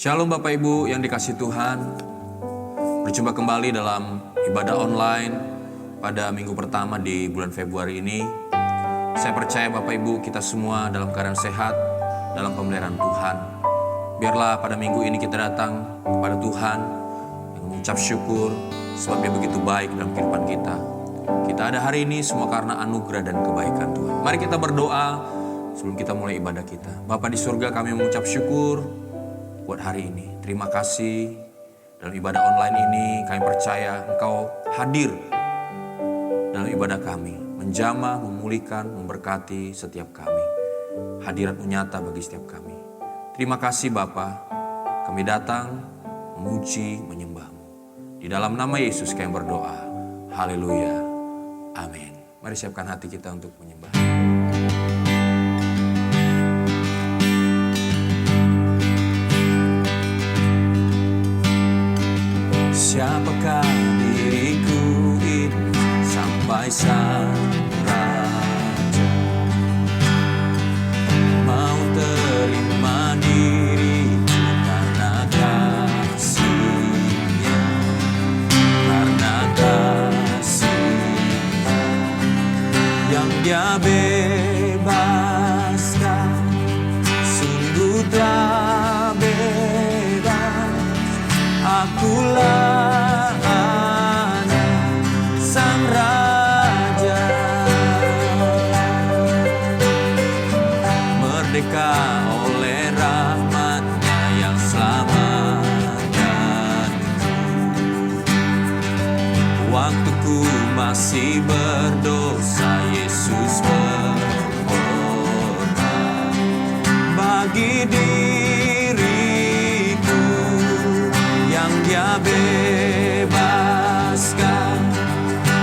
Shalom Bapak Ibu yang dikasihi Tuhan. Berjumpa kembali dalam ibadah online pada minggu pertama di bulan Februari ini. Saya percaya Bapak Ibu kita semua dalam keadaan sehat, dalam pemeliharaan Tuhan. Biarlah pada minggu ini kita datang kepada Tuhan yang mengucap syukur sebab Dia begitu baik dalam kehidupan kita. Kita ada hari ini semua karena anugerah dan kebaikan Tuhan. Mari kita berdoa sebelum kita mulai ibadah kita. Bapa di surga, kami mengucap syukur buat hari ini. Terima kasih dalam ibadah online ini kami percaya Engkau hadir dalam ibadah kami, menjamah, memulihkan, memberkati setiap kami. Hadirat-Mu nyata bagi setiap kami. Terima kasih Bapa, kami datang memuji, menyembah-Mu. Di dalam nama Yesus kami berdoa. Haleluya. Amin. Mari siapkan hati kita untuk menyembah. Siapakah diriku ini sampai sang Raja mau terima diriku karena kasih-Nya, karena kasih-Nya yang Dia bebaskan, sungguh telah bebas. Akulah oleh rahmat-Nya yang selamatkanku. Waktuku masih berdosa, Yesus berkorban bagi diriku yang Dia bebaskan,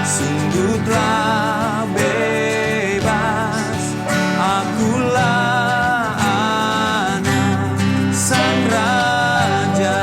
sungguh telah bebas. Akulah Sang Raja.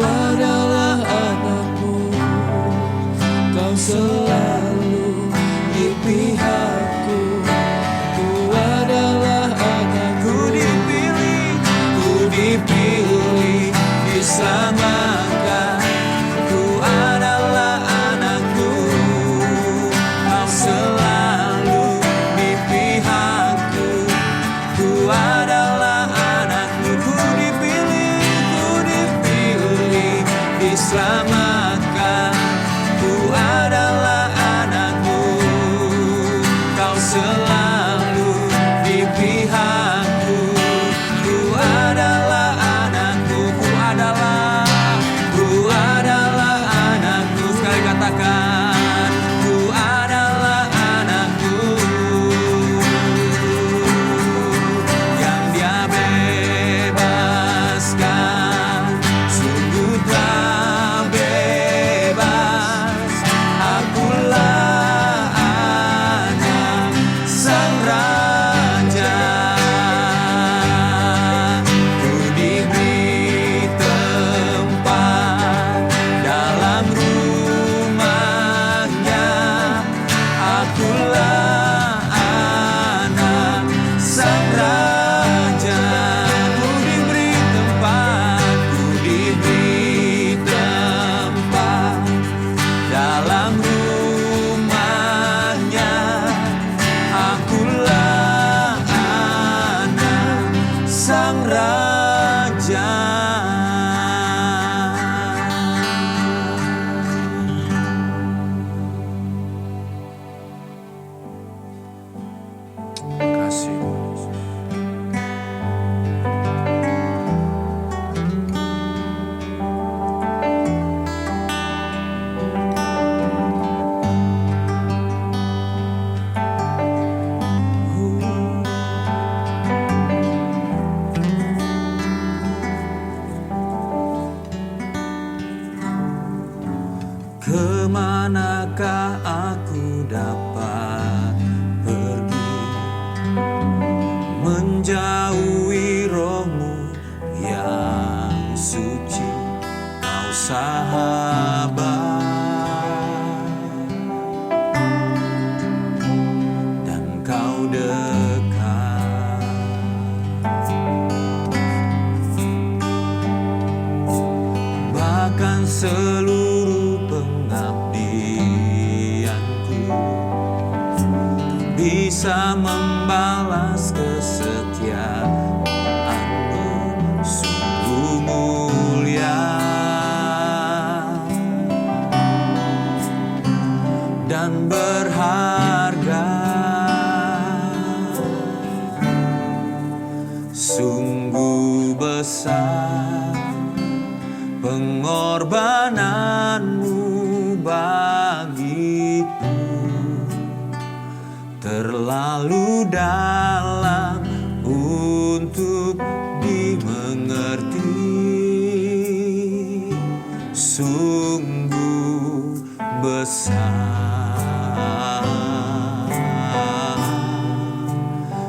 adalah anakmu, kau selalu di pihakku. Ku adalah anakku, ku dipilih, diselamatkan. Ku adalah anakku, kau selalu di pihakku. Ku adalah anakku, ku dipilih, diselamatkan. Ku adalah anakku, kau selalu di pihakku. Ku adalah anakku, ku adalah anakku. Sekali katakan, ku adalah anakku yang Dia bebaskan. Sungguh telah bebas, akulah anak Sang Raja. Ku diberi tempat dalam rumahnya. Akulah anak Sang Raja. Ku diberi tempat dalam rumahnya. Akulah anak Sang Raja. Kasih Tuhan. Kemanakah aku dapat pergi, menjauhi Roh-Mu yang suci, Kau sahabat dan Kau dekat. Bahkan seluruh pengabdianku bisa membalas kesetiaan-Mu. Sungguh mulia dan berharga. Sungguh besar pengorbanan-Mu bagiku, terlalu dalam untuk dimengerti. Sungguh besar,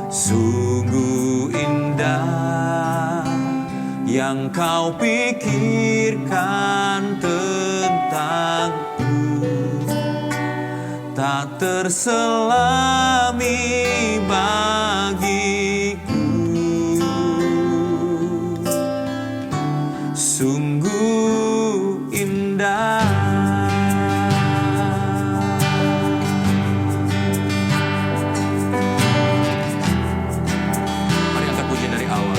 sungguh indah yang Kau pikirkan tentangku, tak terselami bagiku. Sungguh indah. Mari angkat puji dari awal.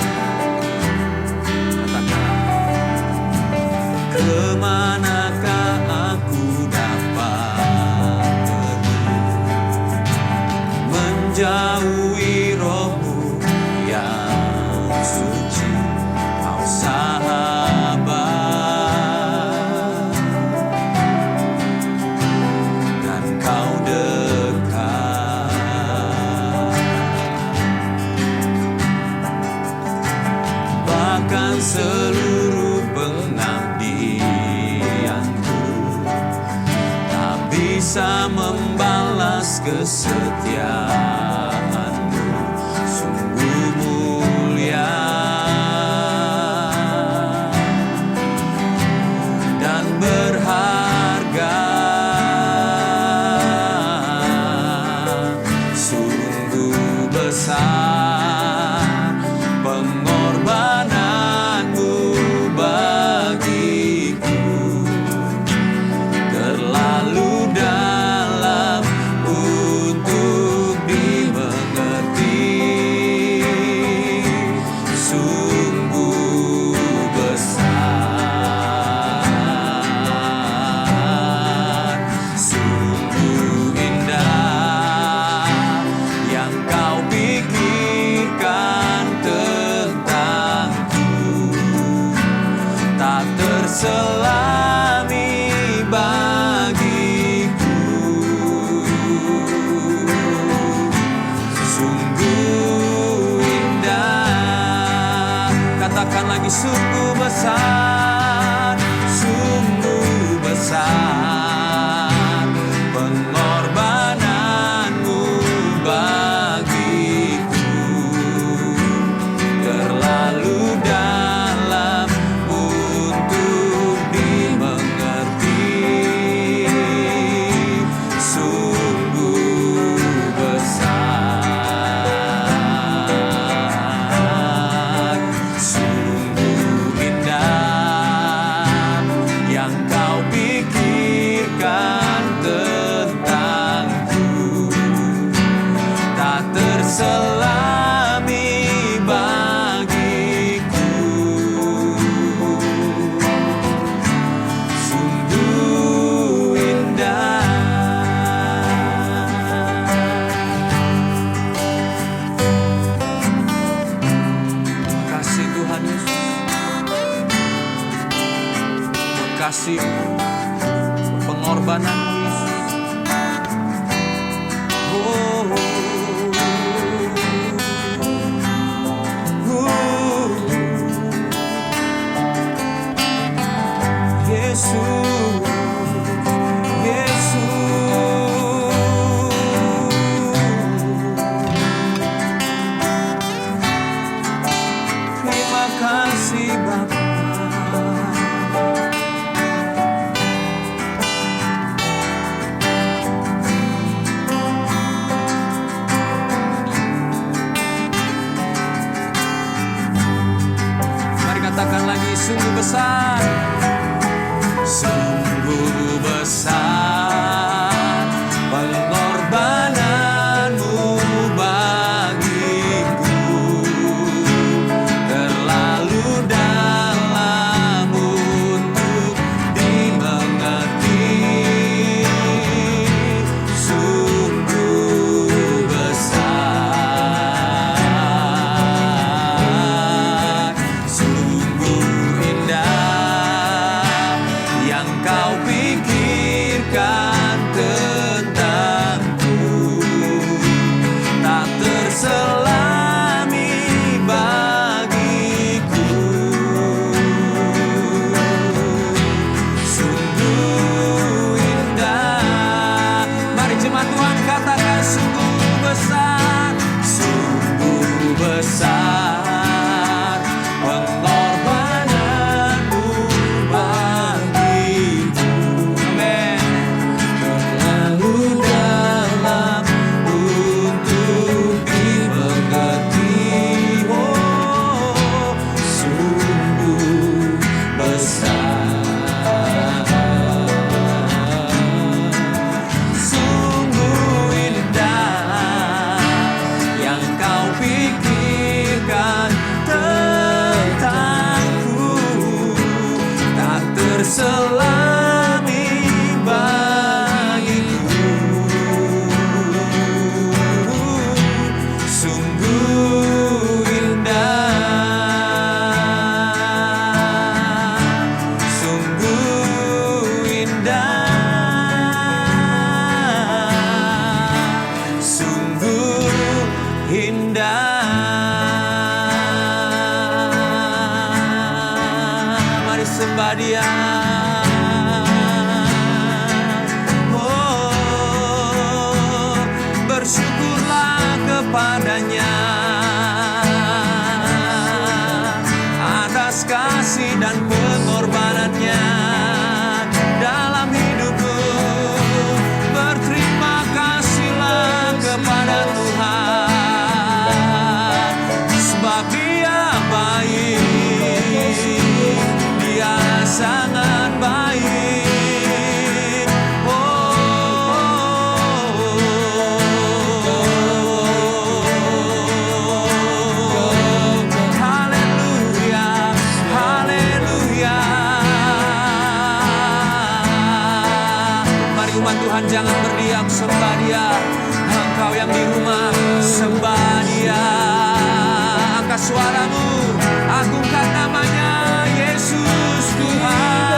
Katakan, kemanakah aku dapat pergi, menjauhi Roh-Mu yang suci, Kau sahabat dan Kau dekat. Bahkan seluruh pengabdianku tak bisa membalas kesetiaan-Mu. Sungguh mulia terselami bagiku. Sungguh indah, katakan lagi, sungguh besar, sungguh besar pengorbananmu bagiku, terlalu dalam untuk dimengerti, sungguh besar, sungguh indah yang kau pikirkan tentangku, tak terselami bagiku, sungguh indah. Kasih Tuhan Yesus, kasih pengorbananmu Yesus. Oh, Yesus, Yesus, terima kasih Bapa. Mari katakan lagi, sungguh besar, sungguh besar pengorbananmu bagiku, terlalu dalam untuk dimengerti, sungguh besar, sungguh indah yang kau pikirkan tentangku, tak terselami bagiku, sungguh indah. Mari jemaat Tuhan katakan, sungguh besar, sungguh besar pengorbananmu bagiku. Amin. Terlalu dalam untuk dimengerti, oh, sungguh besar, sungguh indah yang kau pikirkan tentangku, tak terselami bagiku, sungguh indah, sungguh indah, sungguh indah. Mari sembah Dia. Oh, bersyukurlah kepadanya atas kasih dan pengorbanannya dalam hidupmu. Berterima kasihlah kepada Tuhan, sebab Dia baik, Dia sangat baik. Haleluya, haleluya. Mari umat Tuhan jangan berdiam, sembah Dia. Engkau yang di rumah, sembah Dia. Angkat suaramu, agungkan namanya Yesus Tuhan.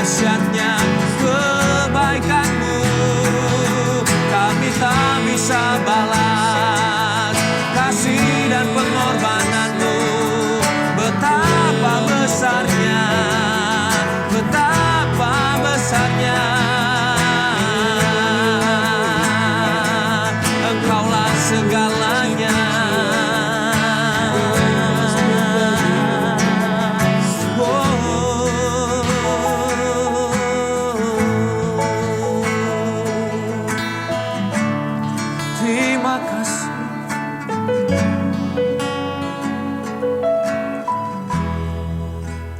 dahsyatnya kebaikan-Mu, kami tak bisa balas kasih dan pengorbanan-Mu. Betapa besarnya, betapa besarnya. Engkaulah segalanya. Terima kasih.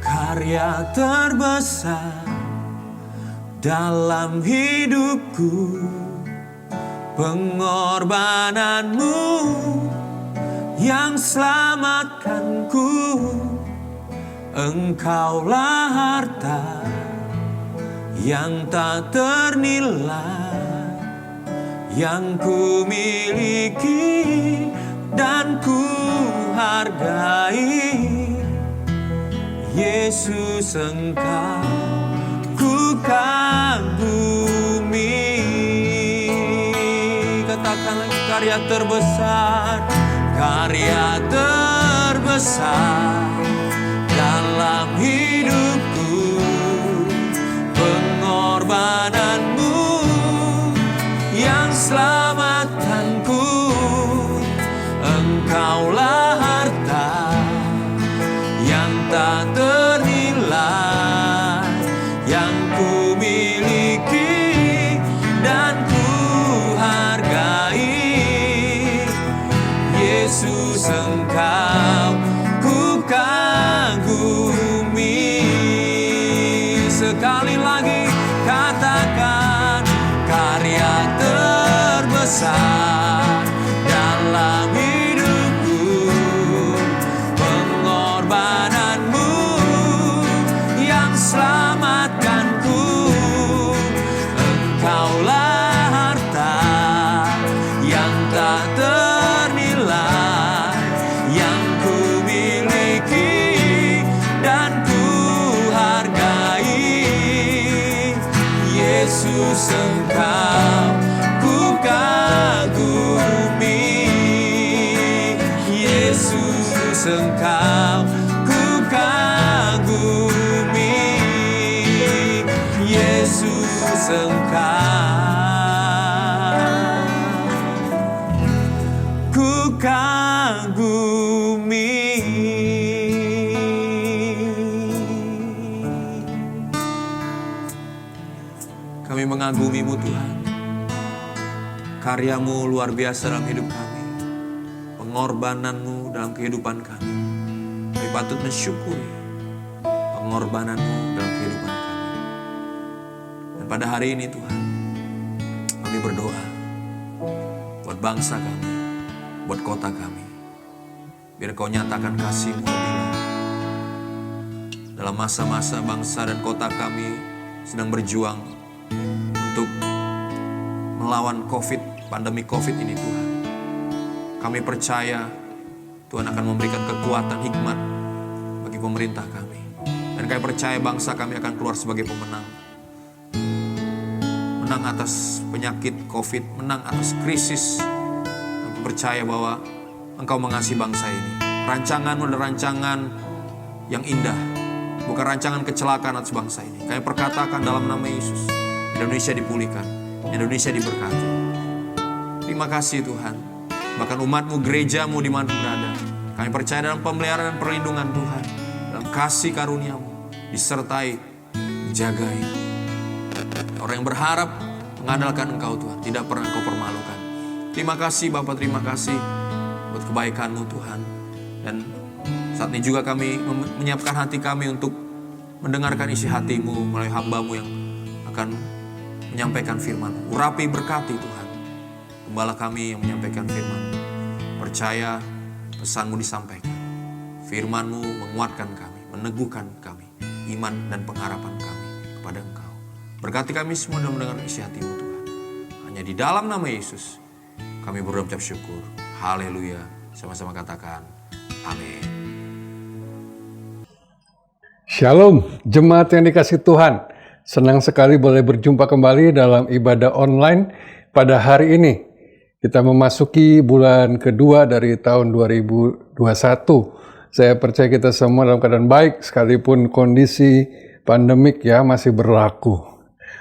Karya terbesar dalam hidupku, pengorbanan-Mu yang selamatkanku. Engkaulah harta yang tak ternilai, yang ku miliki dan ku hargai. Yesus, Engkau ku kagumi. Katakan lagi, karya terbesar, karya terbesar dalam hidupku, pengorbanan-Mu yang selamatkanku. Engkaulah harta yang tak ternilai, yang ku miliki dan ku hargai. Yesus, Engkau ku kagumi. Sekali lagi katakan, karya terbesar dalam hidupku, pengorbanan-Mu yang selamatkanku. Engkaulah harta yang tak ternilai, yang ku miliki dan ku hargai. Yesus, Engkau ku kagumi. Yesus, Engkau ku kagumi. Yesus, Engkau ku kagumi. Kami mengagumi-Mu Tuhan. Karya-Mu luar biasa dalam hidup kami, pengorbanan-Mu dalam kehidupan kami. Kami patut mensyukuri pengorbanan-Mu dalam kehidupan kami. Dan pada hari ini Tuhan, kami berdoa buat bangsa kami, buat kota kami. Biar Kau nyatakan kasih-Mu lebih lagi. Dalam masa-masa bangsa dan kota kami sedang berjuang untuk melawan pandemi COVID ini Tuhan. Kami percaya Tuhan akan memberikan kekuatan hikmat bagi pemerintah kami. Dan kami percaya bangsa kami akan keluar sebagai pemenang. Menang atas penyakit COVID, menang atas krisis. Kami percaya bahwa Engkau mengasihi bangsa ini. Rancangan-Mu adalah rancangan yang indah, bukan rancangan kecelakaan atas bangsa ini. Kami perkatakan dalam nama Yesus, Indonesia dipulihkan, Indonesia diberkati. Terima kasih Tuhan. Bahkan umat-Mu, gereja-Mu di mana berada, kami percaya dalam pemeliharaan dan perlindungan Tuhan, dalam kasih karunia-Mu, disertai, dijagai. Orang yang berharap mengandalkan Engkau Tuhan, tidak pernah Engkau permalukan. Terima kasih Bapa, terima kasih buat kebaikan-Mu Tuhan. Dan saat ini juga kami menyiapkan hati kami untuk mendengarkan isi hati-Mu melalui hamba-Mu yang akan menyampaikan firman. Urapi, berkati Tuhan gembala kami yang menyampaikan firman. Percaya pesan-Mu disampaikan, firman-Mu menguatkan kami, meneguhkan kami, iman dan pengharapan kami kepada Engkau. Berkati kami semua dalam mendengar isi hati-Mu Tuhan. Hanya di dalam nama Yesus kami berucap syukur. Haleluya. Sama-sama katakan amin. Shalom, jemaat yang dikasih Tuhan. Senang sekali boleh berjumpa kembali dalam ibadah online pada hari ini. Kita memasuki bulan kedua dari tahun 2021. Saya percaya kita semua dalam keadaan baik sekalipun kondisi pandemik ya masih berlaku.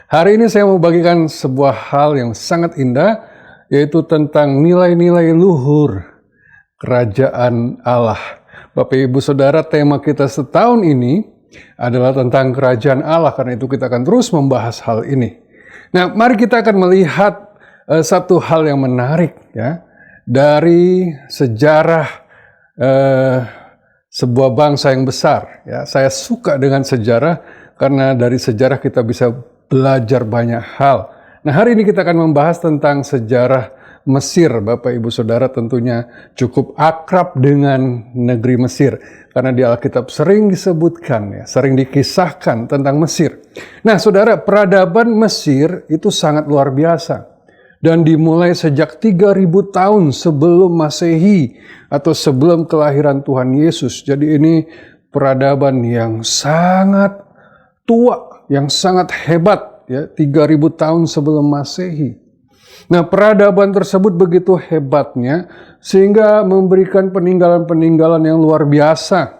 Hari ini saya mau bagikan sebuah hal yang sangat indah, yaitu tentang nilai-nilai luhur kerajaan Allah. Bapak Ibu Saudara, tema kita setahun ini adalah tentang kerajaan Allah, karena itu kita akan terus membahas hal ini. Nah, mari kita akan melihat satu hal yang menarik ya dari sejarah sebuah bangsa yang besar. Ya, saya suka dengan sejarah karena dari sejarah kita bisa belajar banyak hal. Nah, hari ini kita akan membahas tentang sejarah Mesir. Bapak Ibu Saudara tentunya cukup akrab dengan negeri Mesir karena di Alkitab sering disebutkan ya, sering dikisahkan tentang Mesir. Nah, Saudara, peradaban Mesir itu sangat luar biasa dan dimulai sejak 3000 tahun sebelum Masehi atau sebelum kelahiran Tuhan Yesus. Jadi ini peradaban yang sangat tua, yang sangat hebat ya, 3000 tahun sebelum Masehi. Nah, peradaban tersebut begitu hebatnya sehingga memberikan peninggalan-peninggalan yang luar biasa.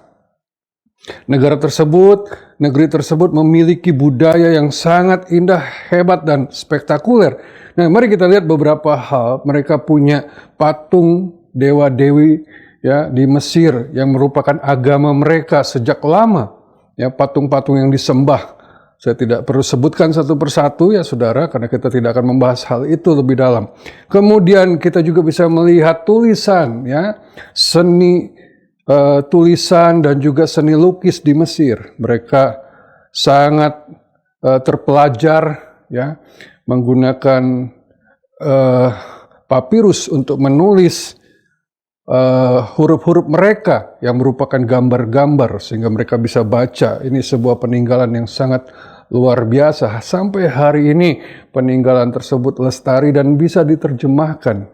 Negeri tersebut memiliki budaya yang sangat indah, hebat, dan spektakuler. Nah, mari kita lihat beberapa hal. Mereka punya patung dewa-dewi ya di Mesir yang merupakan agama mereka sejak lama. Ya, patung-patung yang disembah. Saya tidak perlu sebutkan satu persatu ya saudara, karena kita tidak akan membahas hal itu lebih dalam. Kemudian kita juga bisa melihat tulisan ya, seni tulisan dan juga seni lukis di Mesir. Mereka sangat terpelajar ya, menggunakan papirus untuk menulis huruf-huruf mereka yang merupakan gambar-gambar sehingga mereka bisa baca. Ini sebuah peninggalan yang sangat luar biasa. Sampai hari ini peninggalan tersebut lestari dan bisa diterjemahkan.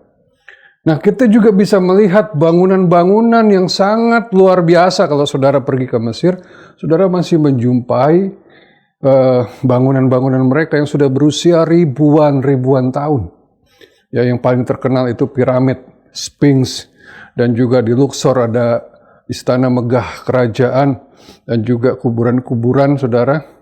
Nah, kita juga bisa melihat bangunan-bangunan yang sangat luar biasa. Kalau saudara pergi ke Mesir, saudara masih menjumpai bangunan-bangunan mereka yang sudah berusia ribuan tahun. Ya, yang paling terkenal itu piramid, Sphinx, dan juga di Luxor ada istana megah kerajaan dan juga kuburan-kuburan, saudara.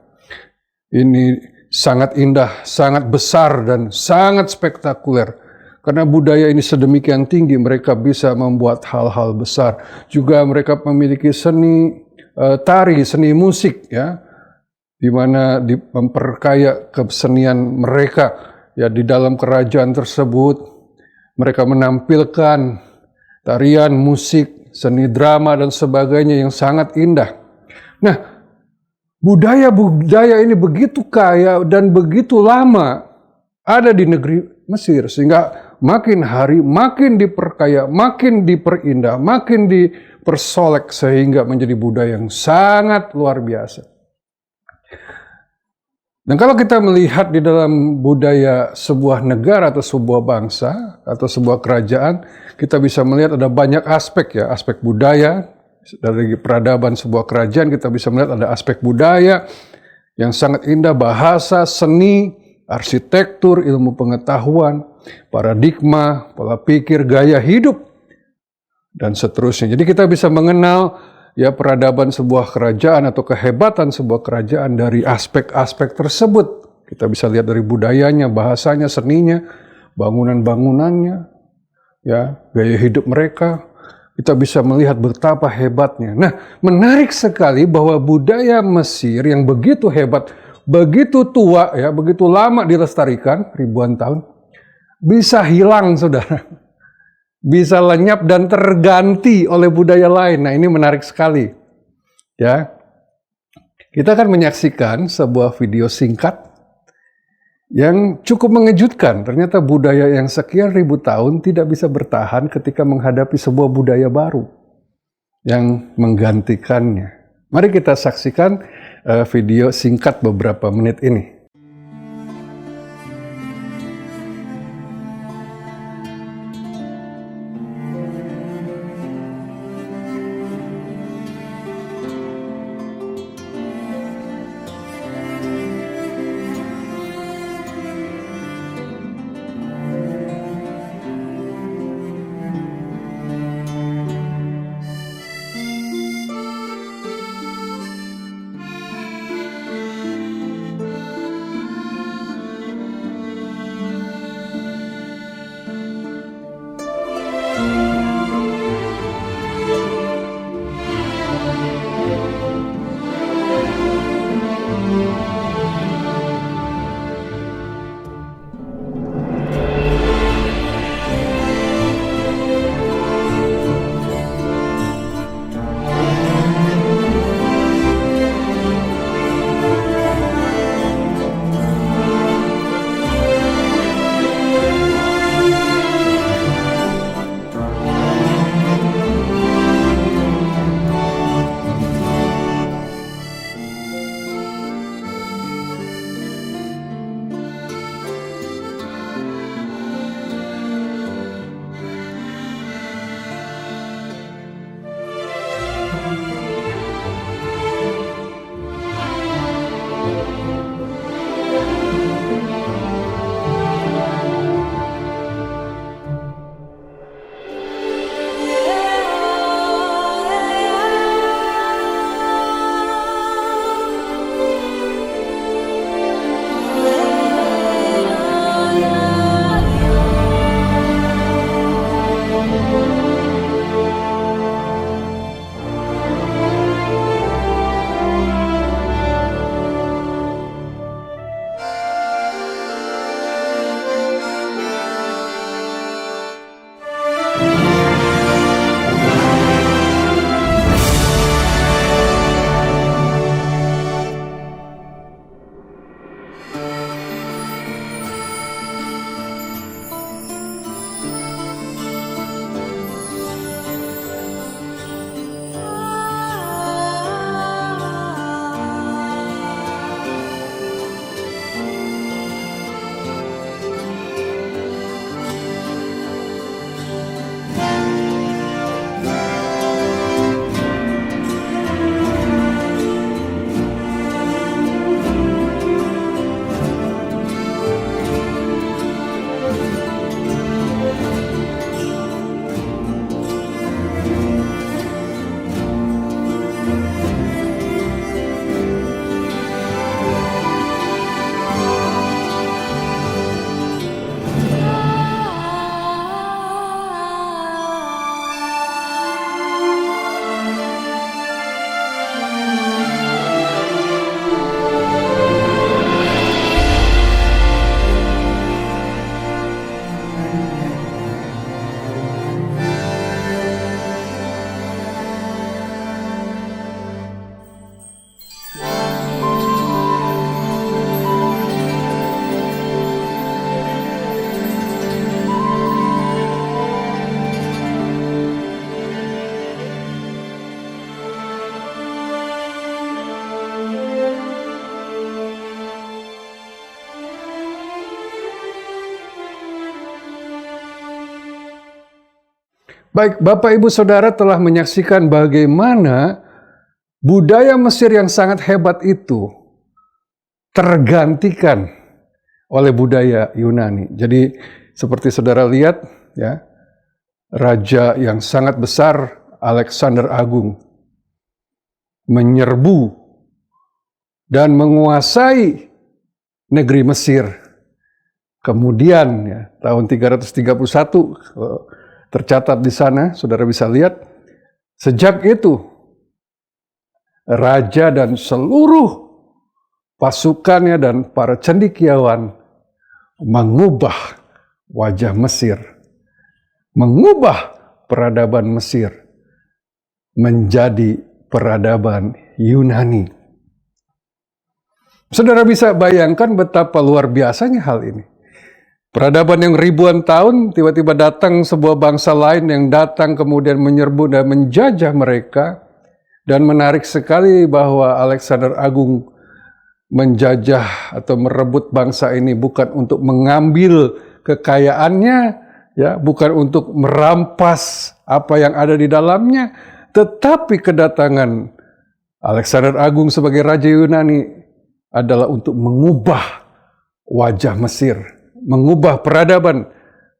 Ini sangat indah, sangat besar, dan sangat spektakuler. Karena budaya ini sedemikian tinggi, mereka bisa membuat hal-hal besar. Juga mereka memiliki seni tari, seni musik, ya, di mana memperkaya kesenian mereka. Ya, di dalam kerajaan tersebut, mereka menampilkan tarian, musik, seni drama, dan sebagainya yang sangat indah. Nah, budaya ini begitu kaya dan begitu lama ada di negeri Mesir, sehingga makin hari makin diperkaya, makin diperindah, makin dipersolek sehingga menjadi budaya yang sangat luar biasa. Dan kalau kita melihat di dalam budaya sebuah negara atau sebuah bangsa atau sebuah kerajaan, kita bisa melihat ada banyak aspek ya, aspek budaya. Dari peradaban sebuah kerajaan kita bisa melihat ada aspek budaya yang sangat indah, bahasa, seni, arsitektur, ilmu pengetahuan, paradigma, pola pikir, gaya hidup, dan seterusnya. Jadi kita bisa mengenal ya peradaban sebuah kerajaan atau kehebatan sebuah kerajaan dari aspek-aspek tersebut. Kita bisa lihat dari budayanya, bahasanya, seninya, bangunan-bangunannya, ya, gaya hidup mereka. Kita bisa melihat betapa hebatnya. Nah, menarik sekali bahwa budaya Mesir yang begitu hebat, begitu tua, ya, begitu lama dilestarikan, ribuan tahun, bisa hilang, saudara. Bisa lenyap dan terganti oleh budaya lain. Nah, ini menarik sekali. Ya, kita akan menyaksikan sebuah video singkat yang cukup mengejutkan. Ternyata budaya yang sekian ribu tahun tidak bisa bertahan ketika menghadapi sebuah budaya baru yang menggantikannya. Mari kita saksikan video singkat beberapa menit ini. Baik, Bapak Ibu Saudara telah menyaksikan bagaimana budaya Mesir yang sangat hebat itu tergantikan oleh budaya Yunani. Jadi seperti saudara lihat ya, raja yang sangat besar Alexander Agung menyerbu dan menguasai negeri Mesir. Kemudian ya, tahun 331 tercatat di sana, saudara bisa lihat, sejak itu raja dan seluruh pasukannya dan para cendekiawan mengubah wajah Mesir, mengubah peradaban Mesir menjadi peradaban Yunani. Saudara bisa bayangkan betapa luar biasanya hal ini. Peradaban yang ribuan tahun, tiba-tiba datang sebuah bangsa lain yang datang kemudian menyerbu dan menjajah mereka. Dan menarik sekali bahwa Alexander Agung menjajah atau merebut bangsa ini bukan untuk mengambil kekayaannya, ya, bukan untuk merampas apa yang ada di dalamnya, tetapi kedatangan Alexander Agung sebagai Raja Yunani adalah untuk mengubah wajah Mesir, mengubah peradaban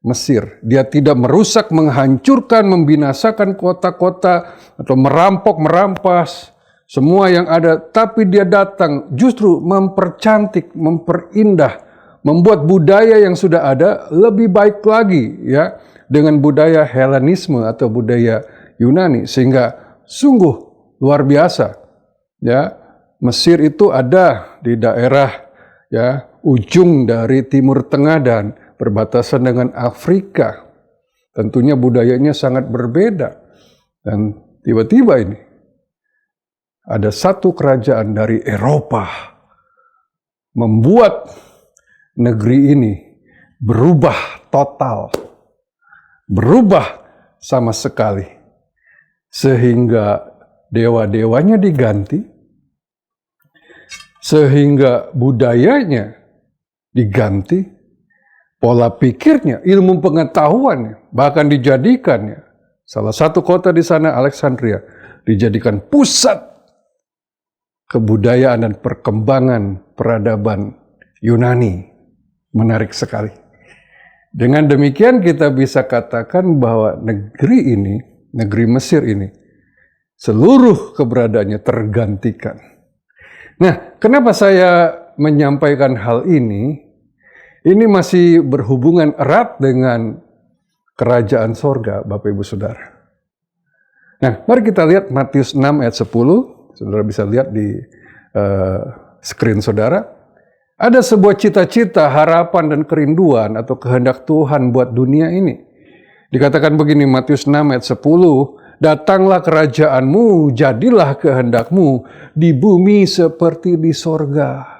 Mesir. Dia tidak merusak, menghancurkan, membinasakan kota-kota atau merampok, merampas semua yang ada, tapi dia datang justru mempercantik, memperindah, membuat budaya yang sudah ada lebih baik lagi ya, dengan budaya Helenisme atau budaya Yunani, sehingga sungguh luar biasa ya. Mesir itu ada di daerah ya ujung dari Timur Tengah dan berbatasan dengan Afrika. Tentunya budayanya sangat berbeda. Dan tiba-tiba ini ada satu kerajaan dari Eropa membuat negeri ini berubah total, berubah sama sekali, sehingga dewa-dewanya diganti, sehingga budayanya diganti, pola pikirnya, ilmu pengetahuannya, bahkan dijadikannya. Salah satu kota di sana, Alexandria, dijadikan pusat kebudayaan dan perkembangan peradaban Yunani. Menarik sekali. Dengan demikian kita bisa katakan bahwa negeri ini, negeri Mesir ini, seluruh keberadaannya tergantikan. Nah, kenapa saya menyampaikan hal ini? Ini masih berhubungan erat dengan kerajaan sorga, Bapak Ibu Saudara. Nah, mari kita lihat Matius 6 ayat 10. Saudara bisa lihat di screen saudara. Ada sebuah cita-cita, harapan, dan kerinduan atau kehendak Tuhan buat dunia ini. Dikatakan begini, Matius 6 ayat 10. Datanglah kerajaanmu, jadilah kehendakmu di bumi seperti di sorga.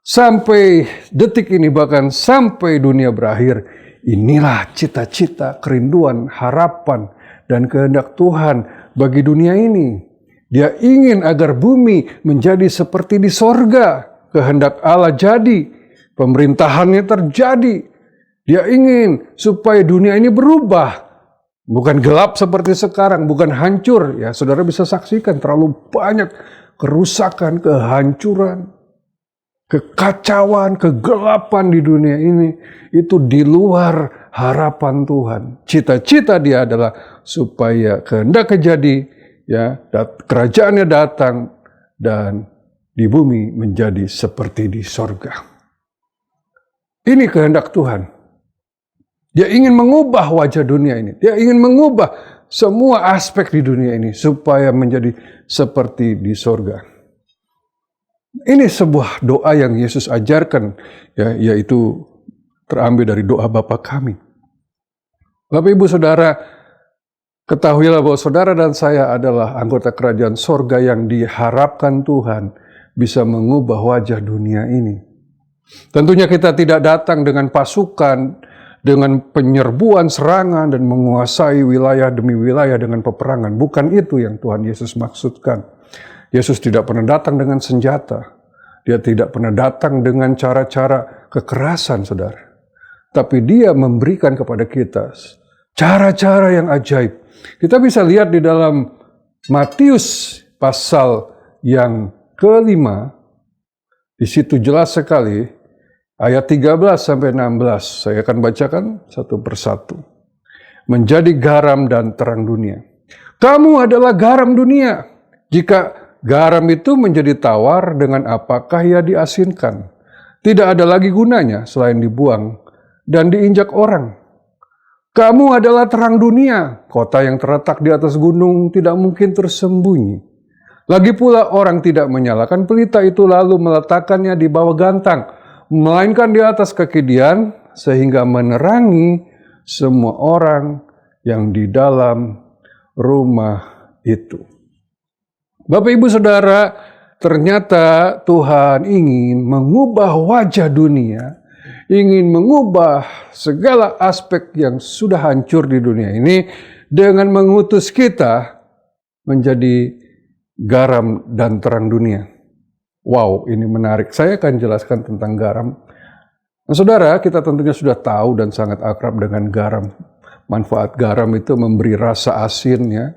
Sampai detik ini, bahkan sampai dunia berakhir, inilah cita-cita, kerinduan, harapan, dan kehendak Tuhan bagi dunia ini. Dia ingin agar bumi menjadi seperti di sorga. Kehendak Allah jadi, pemerintahannya terjadi. Dia ingin supaya dunia ini berubah. Bukan gelap seperti sekarang, bukan hancur. Ya, saudara bisa saksikan terlalu banyak kerusakan, kehancuran, kekacauan, kegelapan di dunia ini. Itu di luar harapan Tuhan. Cita-cita dia adalah supaya kehendaknya jadi, ya, kerajaannya datang, dan di bumi menjadi seperti di sorga. Ini kehendak Tuhan. Dia ingin mengubah wajah dunia ini. Dia ingin mengubah semua aspek di dunia ini supaya menjadi seperti di sorga. Ini sebuah doa yang Yesus ajarkan, ya, yaitu terambil dari doa Bapa kami. Bapak Ibu Saudara, ketahuilah bahwa saudara dan saya adalah anggota kerajaan sorga yang diharapkan Tuhan bisa mengubah wajah dunia ini. Tentunya kita tidak datang dengan pasukan, dengan penyerbuan, serangan, dan menguasai wilayah demi wilayah dengan peperangan. Bukan itu yang Tuhan Yesus maksudkan. Yesus tidak pernah datang dengan senjata. Dia tidak pernah datang dengan cara-cara kekerasan, saudara. Tapi dia memberikan kepada kita cara-cara yang ajaib. Kita bisa lihat di dalam Matius pasal yang ke-5, di situ jelas sekali, ayat 13 sampai 16. Saya akan bacakan satu persatu. Menjadi garam dan terang dunia. Kamu adalah garam dunia. Jika garam itu menjadi tawar, dengan apakah ia diasinkan? Tidak ada lagi gunanya selain dibuang dan diinjak orang. Kamu adalah terang dunia. Kota yang terletak di atas gunung tidak mungkin tersembunyi. Lagi pula orang tidak menyalakan pelita itu lalu meletakkannya di bawah gantang, melainkan di atas kekidian sehingga menerangi semua orang yang di dalam rumah itu. Bapak Ibu Saudara, ternyata Tuhan ingin mengubah wajah dunia, ingin mengubah segala aspek yang sudah hancur di dunia ini dengan mengutus kita menjadi garam dan terang dunia. Wow, ini menarik. Saya akan jelaskan tentang garam. Nah, saudara, kita tentunya sudah tahu dan sangat akrab dengan garam. Manfaat garam itu memberi rasa asin, ya,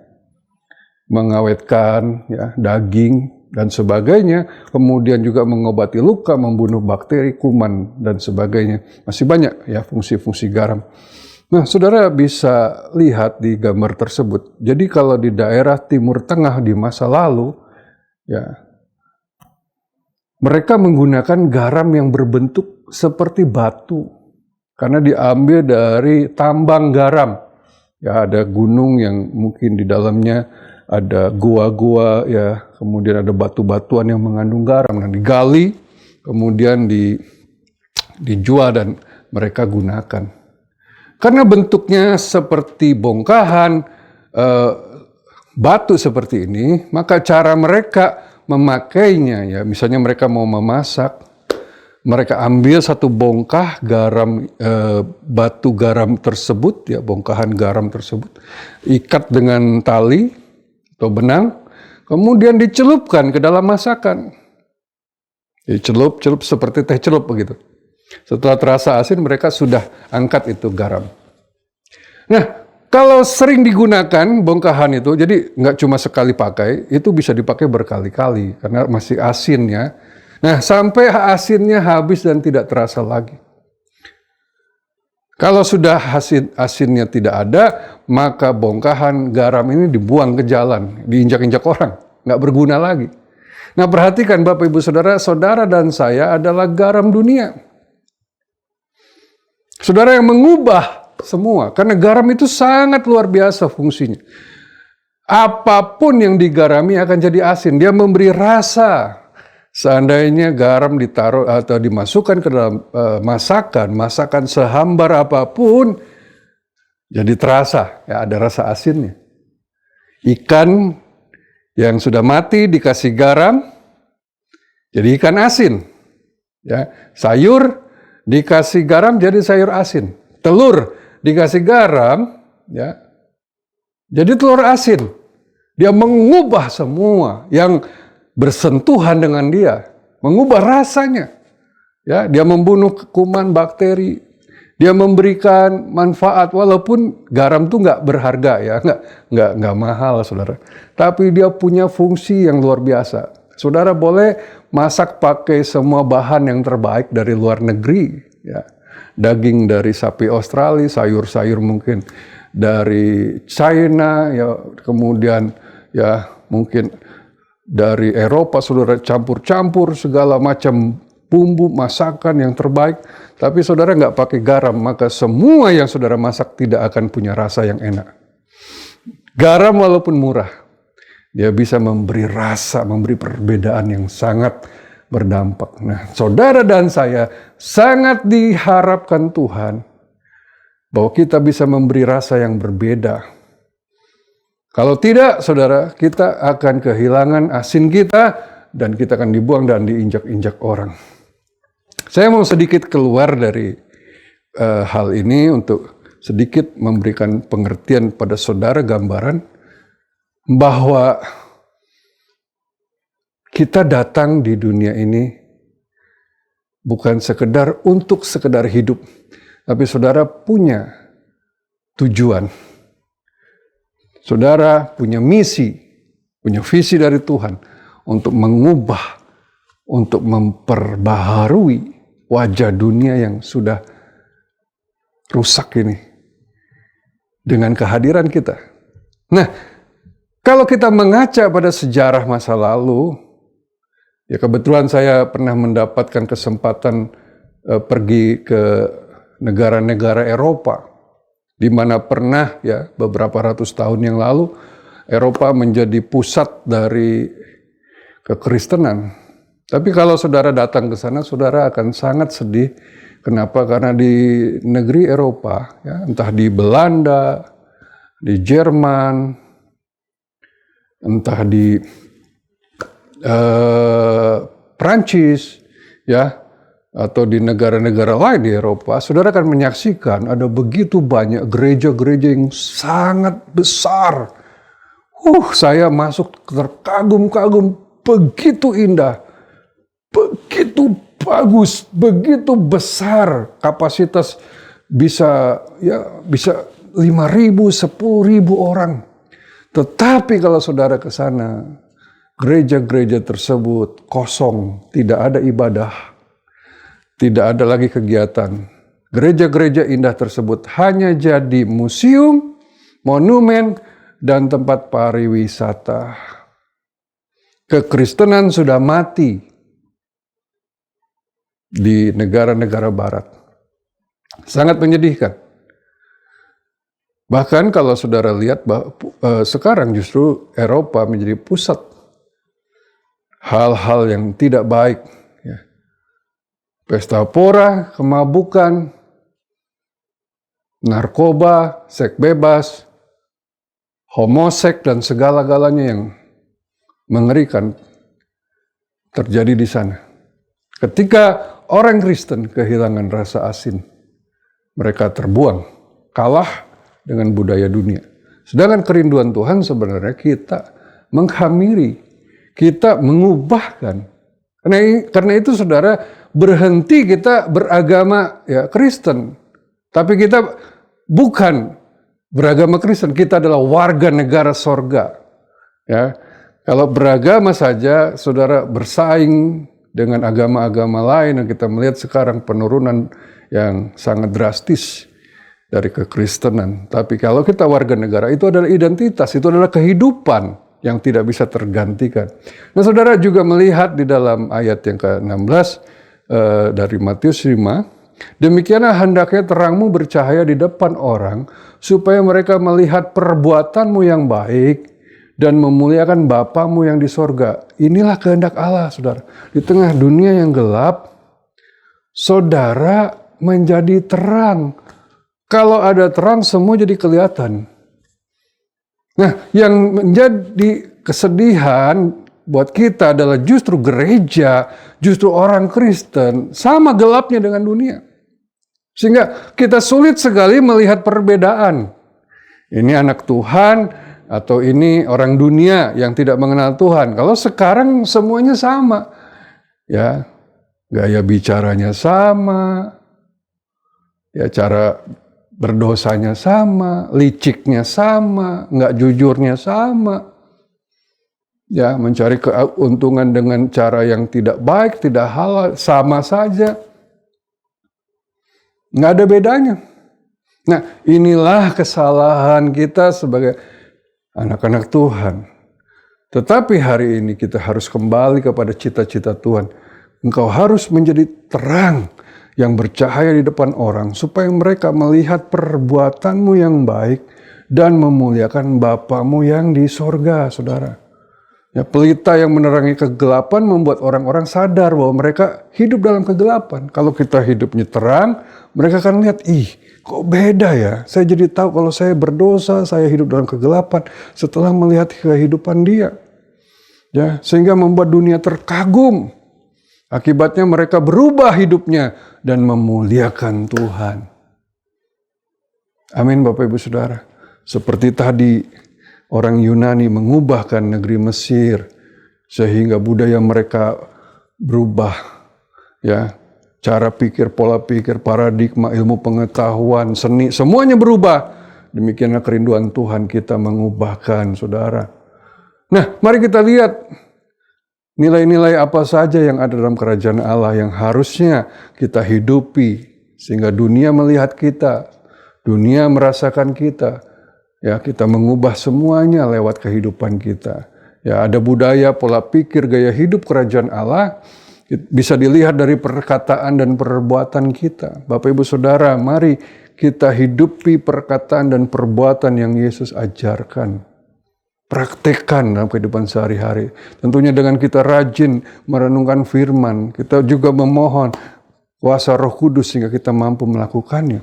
mengawetkan, ya, daging dan sebagainya. Kemudian juga mengobati luka, membunuh bakteri, kuman dan sebagainya. Masih banyak ya fungsi-fungsi garam. Nah, saudara bisa lihat di gambar tersebut. Jadi kalau di daerah Timur Tengah di masa lalu, ya, mereka menggunakan garam yang berbentuk seperti batu. Karena diambil dari tambang garam. Ya, ada gunung yang mungkin di dalamnya ada gua-gua, ya, kemudian ada batu-batuan yang mengandung garam. Nah, digali, kemudian dijual dan mereka gunakan. Karena bentuknya seperti bongkahan batu seperti ini, maka cara mereka memakainya, ya, misalnya mereka mau memasak, mereka ambil satu bongkah garam, batu garam tersebut, ya, bongkahan garam tersebut, ikat dengan tali atau benang, kemudian dicelupkan ke dalam masakan. Dicelup-celup seperti teh celup begitu. Setelah terasa asin, mereka sudah angkat itu garam. Nah, kalau sering digunakan bongkahan itu, jadi nggak cuma sekali pakai, itu bisa dipakai berkali-kali karena masih asin, ya. Nah, sampai asinnya habis dan tidak terasa lagi. Kalau sudah asinnya tidak ada, maka bongkahan garam ini dibuang ke jalan, diinjak-injak orang, nggak berguna lagi. Nah, perhatikan Bapak Ibu Saudara, saudara dan saya adalah garam dunia. Saudara yang mengubah semua, karena garam itu sangat luar biasa fungsinya. Apapun yang digarami akan jadi asin, dia memberi rasa. Seandainya garam ditaruh atau dimasukkan ke dalam masakan sehambar apapun, jadi terasa, ya, ada rasa asinnya. Ikan yang sudah mati dikasih garam, jadi ikan asin. Ya, sayur dikasih garam jadi sayur asin. Telur dikasih garam, ya, jadi telur asin. Dia mengubah semua yang bersentuhan dengan dia, mengubah rasanya. Ya, dia membunuh kuman, bakteri. Dia memberikan manfaat walaupun garam itu nggak berharga, ya, nggak mahal, saudara. Tapi dia punya fungsi yang luar biasa. Saudara boleh masak pakai semua bahan yang terbaik dari luar negeri, ya. Daging dari sapi Australia, sayur-sayur mungkin dari China, ya, kemudian ya mungkin dari Eropa, saudara campur-campur segala macam bumbu masakan yang terbaik. Tapi saudara nggak pakai garam, maka semua yang saudara masak tidak akan punya rasa yang enak. Garam walaupun murah, dia bisa memberi rasa, memberi perbedaan yang sangat berdampak. Nah, saudara dan saya sangat diharapkan Tuhan bahwa kita bisa memberi rasa yang berbeda. Kalau tidak, saudara, kita akan kehilangan asin kita dan kita akan dibuang dan diinjak-injak orang. Saya mau sedikit keluar dari hal ini untuk sedikit memberikan pengertian pada saudara, gambaran bahwa kita datang di dunia ini bukan sekedar untuk sekedar hidup, tapi saudara punya tujuan. Saudara punya misi, punya visi dari Tuhan untuk mengubah, untuk memperbaharui wajah dunia yang sudah rusak ini dengan kehadiran kita. Nah, kalau kita mengaca pada sejarah masa lalu, ya kebetulan saya pernah mendapatkan kesempatan pergi ke negara-negara Eropa, di mana pernah ya beberapa ratus tahun yang lalu Eropa menjadi pusat dari kekristenan. Tapi kalau saudara datang ke sana, saudara akan sangat sedih. Kenapa? Karena di negeri Eropa, ya, entah di Belanda, di Jerman, entah di Prancis, ya, atau di negara-negara lain di Eropa, saudara akan menyaksikan ada begitu banyak gereja-gereja yang sangat besar. Saya masuk terkagum-kagum, begitu indah, begitu bagus, begitu besar, kapasitas bisa 5.000, 10.000 orang. Tetapi kalau saudara ke sana, gereja-gereja tersebut kosong, tidak ada ibadah, tidak ada lagi kegiatan. Gereja-gereja indah tersebut hanya jadi museum, monumen, dan tempat pariwisata. Kekristenan sudah mati di negara-negara barat. Sangat menyedihkan. Bahkan kalau saudara lihat sekarang justru Eropa menjadi pusat hal-hal yang tidak baik. Ya. Pesta pora, kemabukan, narkoba, seks bebas, homoseks, dan segala-galanya yang mengerikan terjadi di sana. Ketika orang Kristen kehilangan rasa asin, mereka terbuang, kalah dengan budaya dunia. Sedangkan kerinduan Tuhan sebenarnya kita menghamiri, kita mengubahkan. Karena itu saudara, berhenti kita beragama ya Kristen. Tapi kita bukan beragama Kristen, kita adalah warga negara sorga. Ya, kalau beragama saja, saudara bersaing dengan agama-agama lain, yang kita melihat sekarang penurunan yang sangat drastis dari kekristenan. Tapi kalau kita warga negara, itu adalah identitas, itu adalah kehidupan yang tidak bisa tergantikan. Nah, saudara juga melihat di dalam ayat yang ke-16 dari Matius 5, demikianlah hendaknya terangmu bercahaya di depan orang, supaya mereka melihat perbuatanmu yang baik dan memuliakan Bapamu yang di sorga. Inilah kehendak Allah, saudara. Di tengah dunia yang gelap, saudara menjadi terang. Kalau ada terang, semua jadi kelihatan. Nah, yang menjadi kesedihan buat kita adalah justru gereja, justru orang Kristen, sama gelapnya dengan dunia. Sehingga kita sulit sekali melihat perbedaan. Ini anak Tuhan, atau ini orang dunia yang tidak mengenal Tuhan. Kalau sekarang semuanya sama. Ya, gaya bicaranya sama. Ya, cara berdosanya sama, liciknya sama, nggak jujurnya sama. Ya, mencari keuntungan dengan cara yang tidak baik, tidak halal, sama saja. Nggak ada bedanya. Nah, inilah kesalahan kita sebagai anak-anak Tuhan. Tetapi hari ini kita harus kembali kepada cita-cita Tuhan. Engkau harus menjadi terang yang bercahaya di depan orang, supaya mereka melihat perbuatanmu yang baik dan memuliakan Bapamu yang di sorga, saudara. Ya, pelita yang menerangi kegelapan membuat orang-orang sadar bahwa mereka hidup dalam kegelapan. Kalau kita hidupnya terang, mereka akan lihat, kok beda ya? Saya jadi tahu kalau saya berdosa, saya hidup dalam kegelapan setelah melihat kehidupan dia. Ya, sehingga membuat dunia terkagum. Akibatnya mereka berubah hidupnya dan memuliakan Tuhan. Amin, Bapak Ibu Saudara. Seperti tadi orang Yunani mengubahkan negeri Mesir sehingga budaya mereka berubah. Ya, cara pikir, pola pikir, paradigma, ilmu pengetahuan, seni, semuanya berubah. Demikianlah kerinduan Tuhan kita mengubahkan, saudara. Nah, mari kita lihat nilai-nilai apa saja yang ada dalam kerajaan Allah yang harusnya kita hidupi sehingga dunia melihat kita, dunia merasakan kita. Ya, kita mengubah semuanya lewat kehidupan kita. Ya, ada budaya, pola pikir, gaya hidup kerajaan Allah bisa dilihat dari perkataan dan perbuatan kita. Bapak Ibu Saudara, mari kita hidupi perkataan dan perbuatan yang Yesus ajarkan. Praktekkan dalam kehidupan sehari-hari. Tentunya dengan kita rajin merenungkan firman, kita juga memohon kuasa Roh Kudus sehingga kita mampu melakukannya.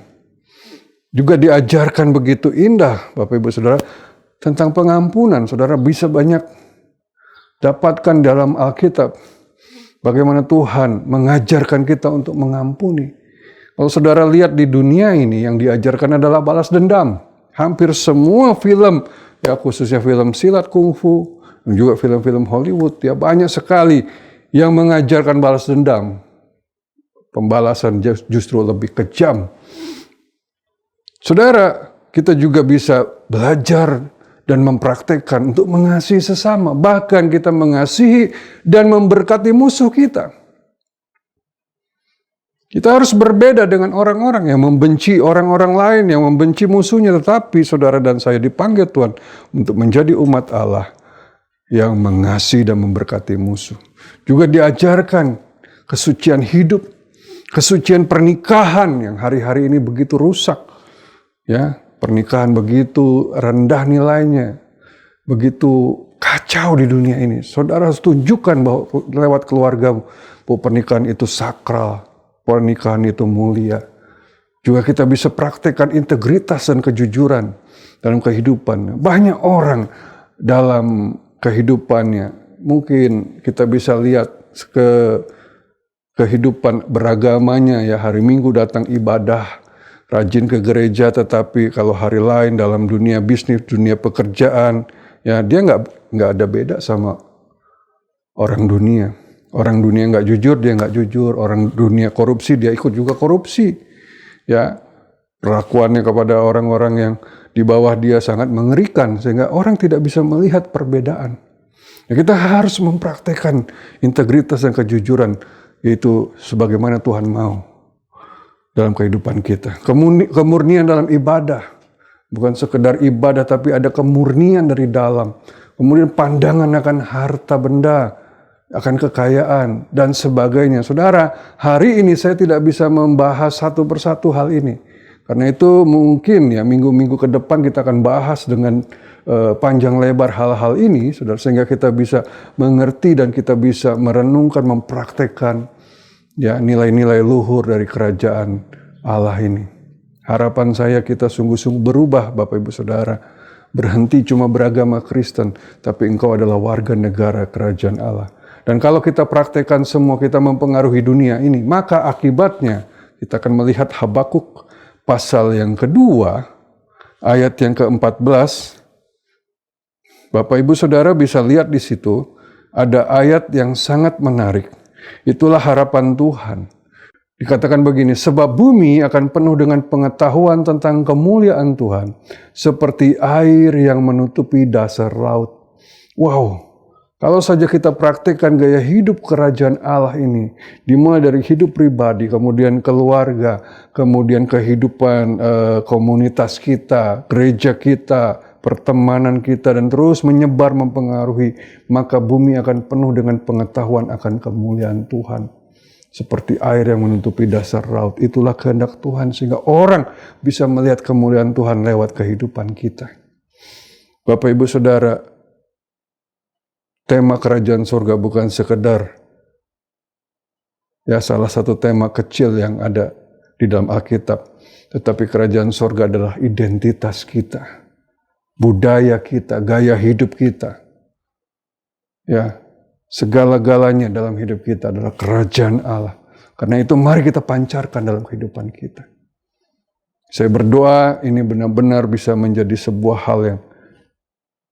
Juga diajarkan begitu indah, Bapak Ibu Saudara, tentang pengampunan. Saudara bisa banyak dapatkan dalam Alkitab. Bagaimana Tuhan mengajarkan kita untuk mengampuni. Kalau saudara lihat di dunia ini yang diajarkan adalah balas dendam. Hampir semua film, ya khususnya film silat kungfu, dan juga film-film Hollywood, ya banyak sekali yang mengajarkan balas dendam. Pembalasan justru lebih kejam. Saudara, kita juga bisa belajar dan mempraktekkan untuk mengasihi sesama. Bahkan kita mengasihi dan memberkati musuh kita. Kita harus berbeda dengan orang-orang yang membenci orang-orang lain, yang membenci musuhnya. Tetapi saudara dan saya dipanggil Tuhan untuk menjadi umat Allah yang mengasihi dan memberkati musuh. Juga diajarkan kesucian hidup, kesucian pernikahan yang hari-hari ini begitu rusak. Ya, pernikahan begitu rendah nilainya, begitu kacau di dunia ini. Saudara harus tunjukkan bahwa lewat keluargamu bahwa pernikahan itu sakral, pernikahan itu mulia. Juga kita bisa praktekkan integritas dan kejujuran dalam kehidupan. Banyak orang dalam kehidupannya, mungkin kita bisa lihat kehidupan beragamanya, ya hari Minggu datang ibadah, rajin ke gereja, tetapi kalau hari lain dalam dunia bisnis, dunia pekerjaan, ya dia nggak ada beda sama orang dunia. Orang dunia nggak jujur, dia nggak jujur. Orang dunia korupsi, dia ikut juga korupsi. Ya, perlakuannya kepada orang-orang yang di bawah dia sangat mengerikan, sehingga orang tidak bisa melihat perbedaan. Ya, kita harus mempraktekkan integritas dan kejujuran, yaitu sebagaimana Tuhan mau dalam kehidupan kita. Kemurnian dalam ibadah. Bukan sekedar ibadah, tapi ada kemurnian dari dalam. Kemudian pandangan akan harta benda, akan kekayaan, dan sebagainya. Saudara, hari ini saya tidak bisa membahas satu persatu hal ini. Karena itu mungkin ya minggu-minggu ke depan kita akan bahas dengan panjang lebar hal-hal ini, saudara, sehingga kita bisa mengerti dan kita bisa merenungkan, mempraktekkan ya nilai-nilai luhur dari kerajaan Allah ini. Harapan saya kita sungguh-sungguh berubah, Bapak Ibu Saudara. Berhenti cuma beragama Kristen, tapi engkau adalah warga negara kerajaan Allah. Dan kalau kita praktekkan semua, kita mempengaruhi dunia ini, maka akibatnya kita akan melihat Habakuk pasal yang kedua, ayat yang ke-14. Bapak Ibu Saudara bisa lihat di situ, ada ayat yang sangat menarik. Itulah harapan Tuhan. Dikatakan begini, sebab bumi akan penuh dengan pengetahuan tentang kemuliaan Tuhan, seperti air yang menutupi dasar laut. Wow, kalau saja kita praktikkan gaya hidup kerajaan Allah ini, dimulai dari hidup pribadi, kemudian keluarga, kemudian kehidupan komunitas kita, gereja kita, pertemanan kita, dan terus menyebar mempengaruhi, maka bumi akan penuh dengan pengetahuan akan kemuliaan Tuhan. Seperti air yang menutupi dasar laut. Itulah kehendak Tuhan, sehingga orang bisa melihat kemuliaan Tuhan lewat kehidupan kita. Bapak Ibu Saudara, tema kerajaan surga bukan sekedar ya salah satu tema kecil yang ada di dalam Alkitab. Tetapi kerajaan surga adalah identitas kita, budaya kita, gaya hidup kita. Ya, segala-galanya dalam hidup kita adalah kerajaan Allah. Karena itu mari kita pancarkan dalam kehidupan kita. Saya berdoa ini benar-benar bisa menjadi sebuah hal yang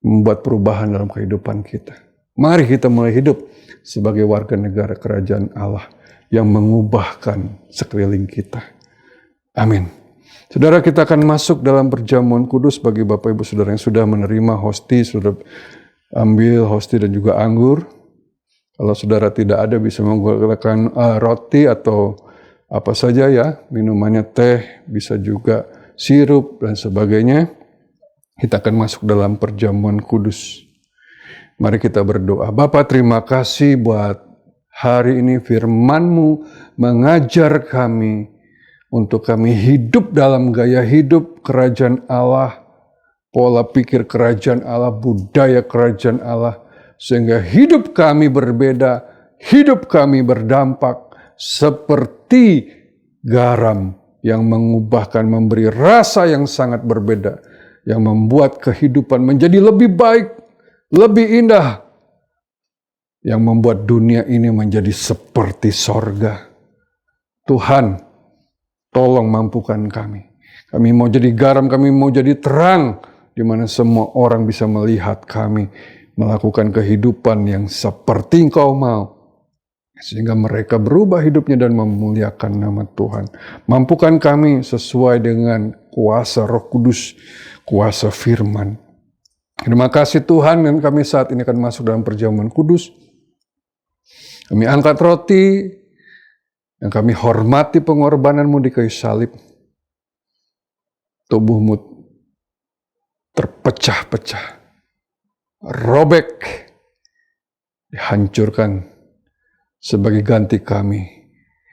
membuat perubahan dalam kehidupan kita. Mari kita mulai hidup sebagai warga negara kerajaan Allah yang mengubahkan sekeliling kita. Amin. Saudara, kita akan masuk dalam perjamuan kudus bagi Bapak Ibu Saudara yang sudah menerima hosti, sudah ambil hosti dan juga anggur. Kalau saudara tidak ada bisa menggunakan roti atau apa saja ya, minumannya teh, bisa juga sirup dan sebagainya. Kita akan masuk dalam perjamuan kudus. Mari kita berdoa. Bapa, terima kasih buat hari ini firman-Mu mengajar kami untuk kami hidup dalam gaya hidup kerajaan Allah, pola pikir kerajaan Allah, budaya kerajaan Allah, sehingga hidup kami berbeda, hidup kami berdampak seperti garam yang mengubahkan, memberi rasa yang sangat berbeda, yang membuat kehidupan menjadi lebih baik, lebih indah, yang membuat dunia ini menjadi seperti sorga. Tuhan, tolong mampukan kami. Kami mau jadi garam, kami mau jadi terang, di mana semua orang bisa melihat kami melakukan kehidupan yang seperti Engkau mau, sehingga mereka berubah hidupnya dan memuliakan nama Tuhan. Mampukan kami sesuai dengan kuasa Roh Kudus, kuasa firman. Terima kasih Tuhan, dan kami saat ini akan masuk dalam perjamuan kudus. Kami angkat roti, dan kami hormati pengorbanan-Mu di kayu salib. Tubuh-Mu terpecah-pecah, robek, dihancurkan sebagai ganti kami,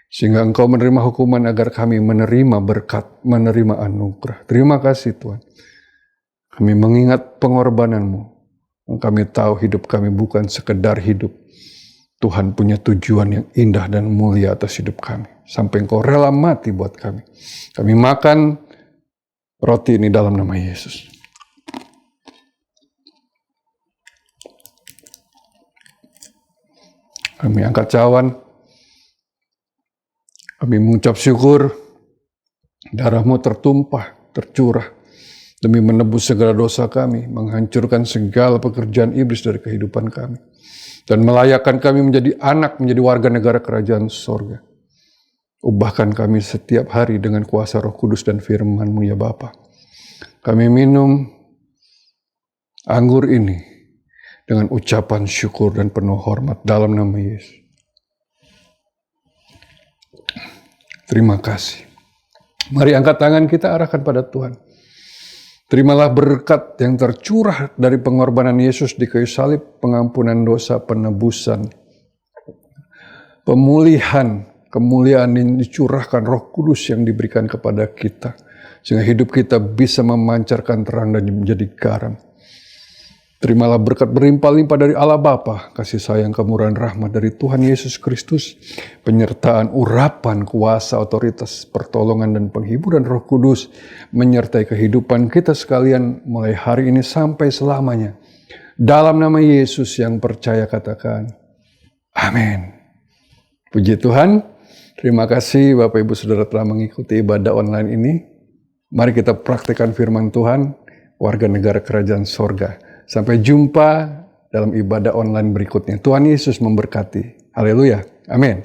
sehingga Engkau menerima hukuman agar kami menerima berkat, menerima anugerah. Terima kasih Tuhan. Kami mengingat pengorbanan-Mu. Kami tahu hidup kami bukan sekedar hidup. Tuhan punya tujuan yang indah dan mulia atas hidup kami. Sampai Engkau rela mati buat kami. Kami makan roti ini dalam nama Yesus. Kami angkat cawan. Kami mengucap syukur. Darah-Mu tertumpah, tercurah, demi menebus segala dosa kami, menghancurkan segala pekerjaan iblis dari kehidupan kami, dan melayakkan kami menjadi anak, menjadi warga negara kerajaan sorga. Ubahkan kami setiap hari dengan kuasa Roh Kudus dan firman-Mu ya Bapa. Kami minum anggur ini dengan ucapan syukur dan penuh hormat dalam nama Yesus. Terima kasih. Mari angkat tangan kita arahkan pada Tuhan. Terimalah berkat yang tercurah dari pengorbanan Yesus di kayu salib, pengampunan dosa, penebusan, pemulihan, kemuliaan yang dicurahkan Roh Kudus yang diberikan kepada kita, sehingga hidup kita bisa memancarkan terang dan menjadi garam. Terimalah berkat berlimpah-limpah dari Allah Bapa, kasih sayang, kemurahan, rahmat dari Tuhan Yesus Kristus, penyertaan, urapan, kuasa, otoritas, pertolongan, dan penghiburan Roh Kudus, menyertai kehidupan kita sekalian mulai hari ini sampai selamanya. Dalam nama Yesus yang percaya katakan, amin. Puji Tuhan, terima kasih Bapak Ibu Saudara telah mengikuti ibadah online ini. Mari kita praktikkan firman Tuhan, warga negara kerajaan sorga. Sampai jumpa dalam ibadah online berikutnya. Tuhan Yesus memberkati. Haleluya. Amin.